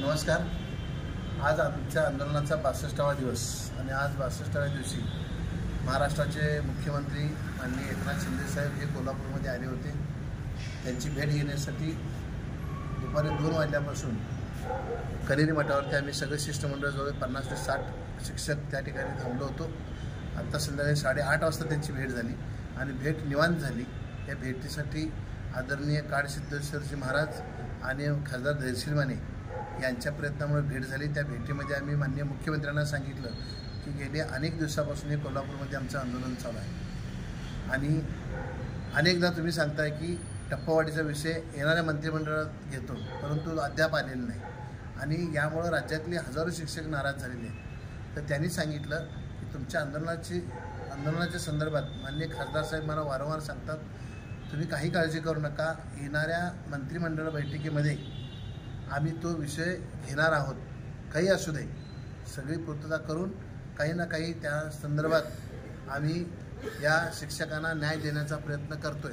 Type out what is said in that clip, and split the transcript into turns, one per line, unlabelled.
नमस्कार। आज आमच्या आंदोलनाचा 62वा दिवस आणि आज 62व्या दिवशी महाराष्ट्राचे मुख्यमंत्री माननीय एकनाथ शिंदे साहेब हे कोल्हापूरमध्ये आले होते। त्यांची भेट घेण्यासाठी दुपारी 2 वाजल्यापासून कनेरी मठावरती आम्ही सगळे शिष्टमंडळ जवळ 50 ते 60 शिक्षक त्या ठिकाणी थांबलो होतो। आता संध्याकाळी 8:30 वाजता त्यांची भेट झाली आणि भेट निवांत झाली। या भेटीसाठी आदरणीय काडसिद्धेश्वरजी महाराज आणि खासदार धैर्यशील माने यांच्या प्रयत्नामुळे भेट झाली। त्या भेटीमध्ये आम्ही माननीय मुख्यमंत्र्यांना सांगितलं की गेले अनेक दिवसापासून हे कोल्हापूरमध्ये आमचं आंदोलन चालू आहे आणि अनेकदा तुम्ही सांगताय की टप्पावाढीचा विषय येणाऱ्या मंत्रिमंडळात घेतो, परंतु अद्याप आलेला नाही आणि यामुळे राज्यातले हजारो शिक्षक नाराज झालेले आहेत। तर त्यांनी सांगितलं की तुमच्या आंदोलनाच्या संदर्भात माननीय खासदार साहेब मला वारंवार सांगतात, तुम्ही काही काळजी करू नका, येणाऱ्या मंत्रिमंडळ बैठकीमध्ये आम्ही तो विषय घेणार आहोत, काही असू दे, सगळी पूर्तता करून काही ना काही त्या संदर्भात आम्ही या शिक्षकांना न्याय देण्याचा प्रयत्न करतोय।